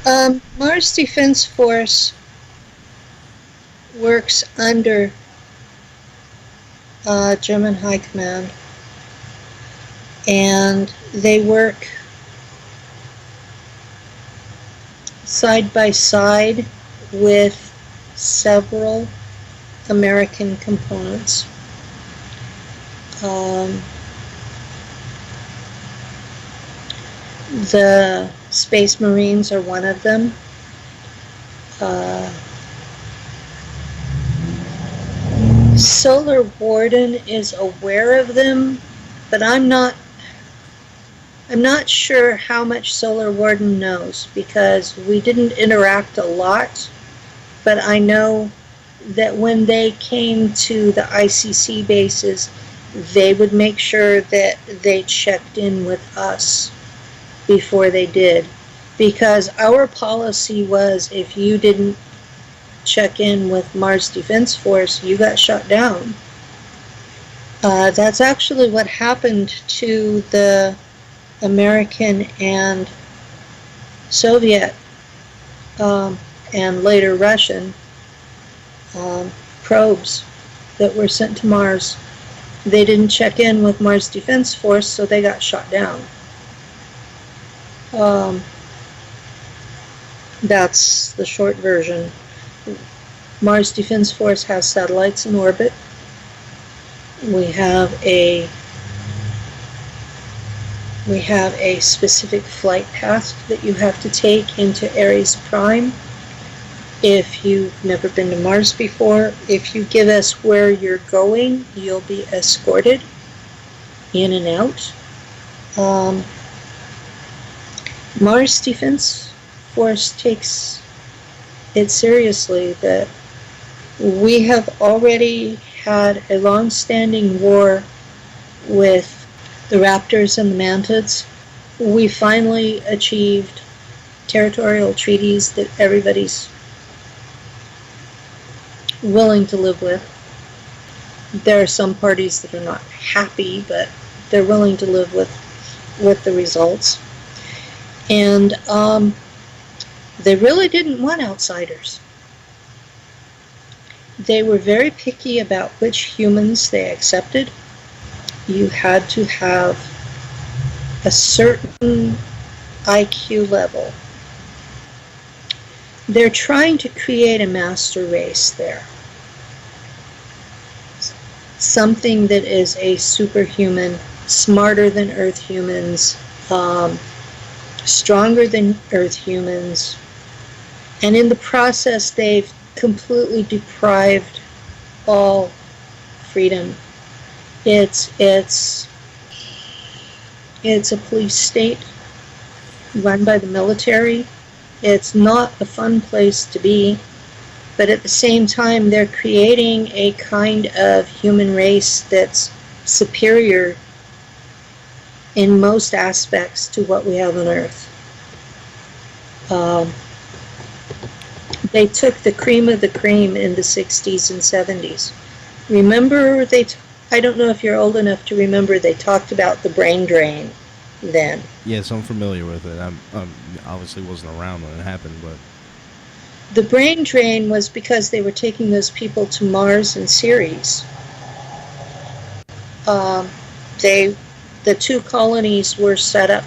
Mars Defense Force works under German High Command, and they work side by side with several American components. The Space Marines are one of them. Solar Warden is aware of them, but I'm not sure how much Solar Warden knows, because we didn't interact a lot, but I know that when they came to the ICC bases, they would make sure that they checked in with us before they did, because our policy was if you didn't check in with Mars Defense Force, you got shot down. That's actually what happened to the American and Soviet and later Russian probes that were sent to Mars. They didn't check in with Mars Defense Force, so they got shot down. That's the short version. Mars Defense Force has satellites in orbit. We have a specific flight path that you have to take into Ares Prime. If you've never been to Mars before, if you give us where you're going, you'll be escorted in and out. Mars Defense Force takes it seriously that we have already had a long-standing war with the Raptors and the Mantids. We finally achieved territorial treaties that everybody's willing to live with. There are some parties that are not happy, but they're willing to live with the results. And they really didn't want outsiders. They were very picky about which humans they accepted. You had to have a certain IQ level. They're trying to create a master race there. Something that is a superhuman, smarter than Earth humans, stronger than Earth humans, and in the process they've completely deprived all freedom. It's a police state run by the military. It's not a fun place to be, but at the same time they're creating a kind of human race that's superior in most aspects to what we have on Earth. They took the cream of the cream in the 60s and 70s. Remember, I don't know if you're old enough to remember, they talked about the brain drain then. Yes, I'm familiar with it. I obviously wasn't around when it happened, but... The brain drain was because they were taking those people to Mars and Ceres. The two colonies were set up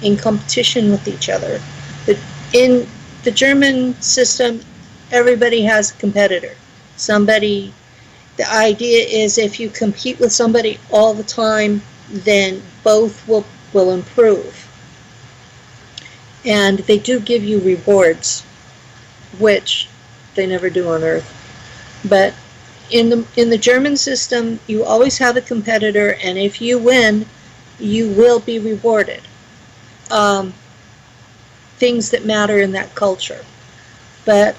in competition with each other. In the German system, everybody has a competitor. The idea is if you compete with somebody all the time, then both will improve. And they do give you rewards, which they never do on Earth. But in the German system, you always have a competitor, and if you win, you will be rewarded. Things that matter in that culture. But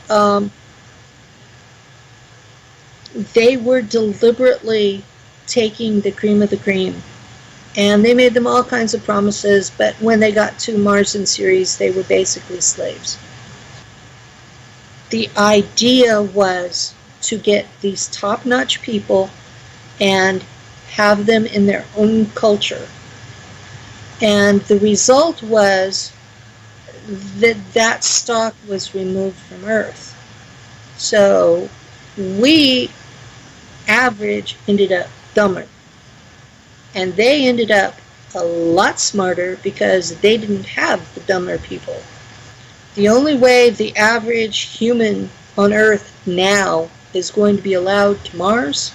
they were deliberately taking the cream of the cream. And they made them all kinds of promises, but when they got to Mars and Ceres, they were basically slaves. The idea was to get these top-notch people and have them in their own culture. And the result was that stock was removed from Earth. So we, average, ended up dumber. And they ended up a lot smarter because they didn't have the dumber people. The only way the average human on Earth now is going to be allowed to Mars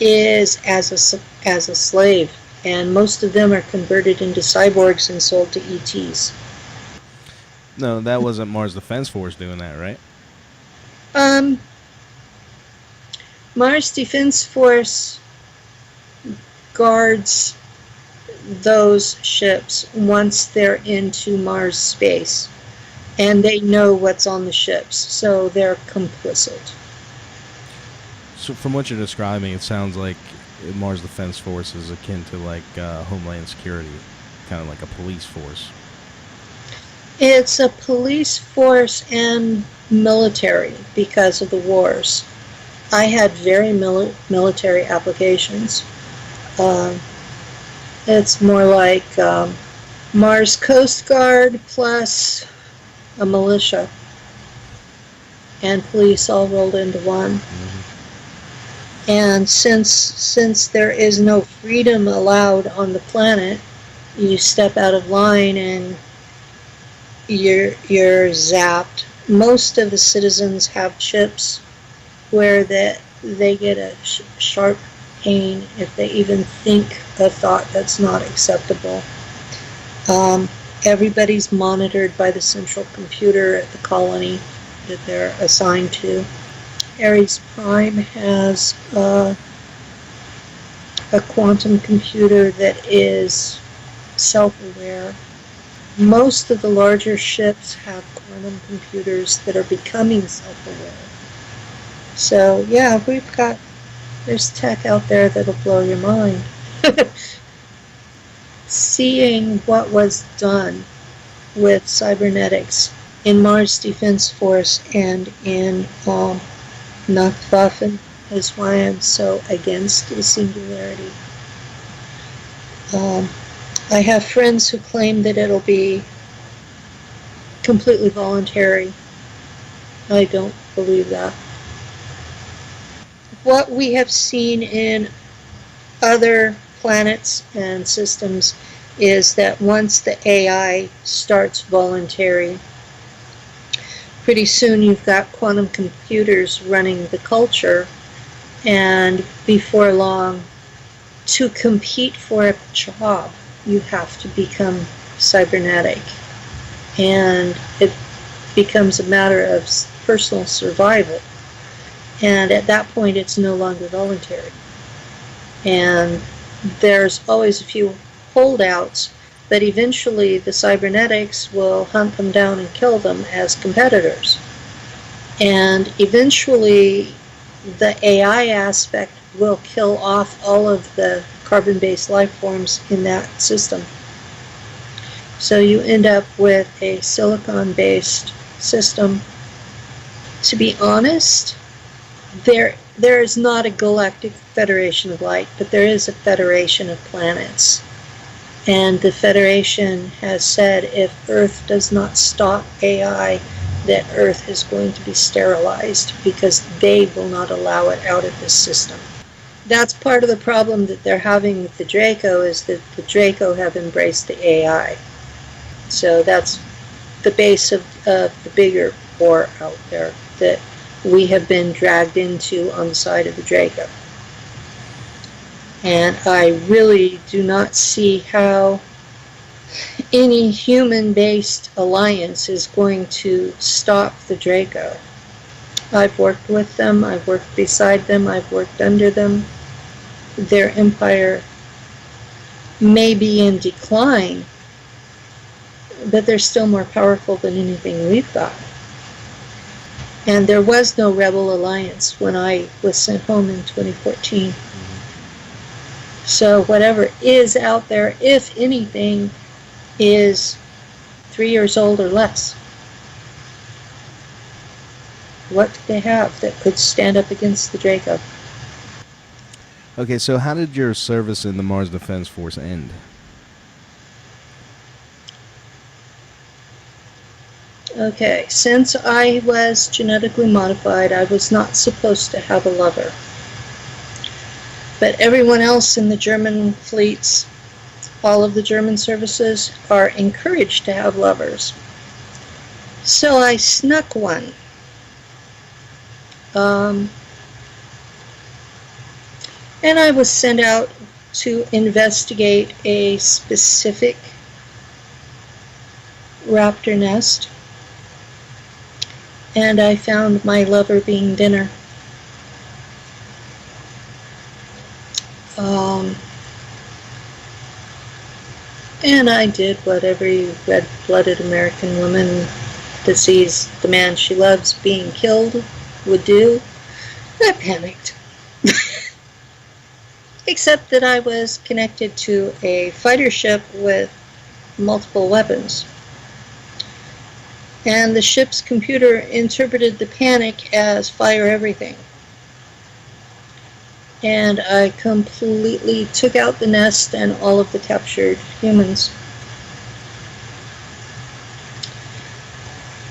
is as a slave. And most of them are converted into cyborgs and sold to ETs. No, that wasn't Mars Defense Force doing that, right? Mars Defense Force guards those ships once they're into Mars space, and they know what's on the ships, so they're complicit. So from what you're describing, it sounds like Mars Defense Force is akin to like Homeland Security, kind of like a police force. It's a police force and military because of the wars. I had very military applications. It's more like Mars Coast Guard plus a militia and police all rolled into one. Mm-hmm. And since there is no freedom allowed on the planet, you step out of line and you're zapped. Most of the citizens have chips where they get a sharp pain if they even think a thought that's not acceptable. Everybody's monitored by the central computer at the colony that they're assigned to. Ares Prime has a quantum computer that is self-aware. Most of the larger ships have quantum computers that are becoming self-aware. So yeah, there's tech out there that'll blow your mind. Seeing what was done with cybernetics in Mars Defense Force and in Nacht-Waffe is why I'm so against the singularity. I have friends who claim that it'll be completely voluntary. I don't believe that. What we have seen in other planets and systems is that once the AI starts voluntary, pretty soon you've got quantum computers running the culture, and before long, to compete for a job, you have to become cybernetic. And it becomes a matter of personal survival. And at that point, it's no longer voluntary. And there's always a few holdouts, but eventually the cybernetics will hunt them down and kill them as competitors. And eventually, the AI aspect will kill off all of the carbon-based life forms in that system. So you end up with a silicon-based system. To be honest, there is not a galactic federation of light, but there is a federation of planets. And the Federation has said if Earth does not stop AI, that Earth is going to be sterilized because they will not allow it out of this system. That's part of the problem that they're having with the Draco, is that the Draco have embraced the AI. So that's the base of the bigger war out there that we have been dragged into on the side of the Draco. And I really do not see how any human-based alliance is going to stop the Draco. I've worked with them, I've worked beside them, I've worked under them. Their empire may be in decline, but they're still more powerful than anything we've got. And there was no rebel alliance when I was sent home in 2014. So whatever is out there, if anything, is 3 years old or less. What do they have that could stand up against the Draco? Okay, so how did your service in the Mars Defense Force end? Okay, since I was genetically modified, I was not supposed to have a lover. But everyone else in the German fleets, all of the German services, are encouraged to have lovers. So I snuck one. And I was sent out to investigate a specific raptor nest. And I found my lover being dinner. And I did what every red-blooded American woman that sees the man she loves being killed would do. I panicked. Except that I was connected to a fighter ship with multiple weapons. And the ship's computer interpreted the panic as fire everything. And I completely took out the nest and all of the captured humans.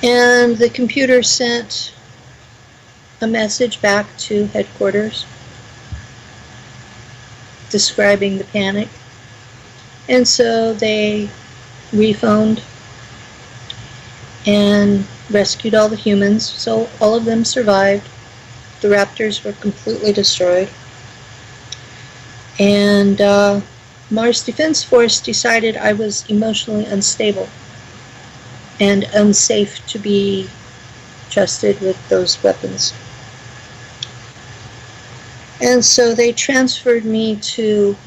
And the computer sent a message back to headquarters describing the panic. And so they rephoned and rescued all the humans. So all of them survived. The raptors were completely destroyed. And Mars Defense Force decided I was emotionally unstable and unsafe to be trusted with those weapons. And so they transferred me to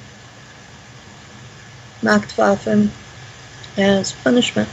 Nacht-Waffe as punishment.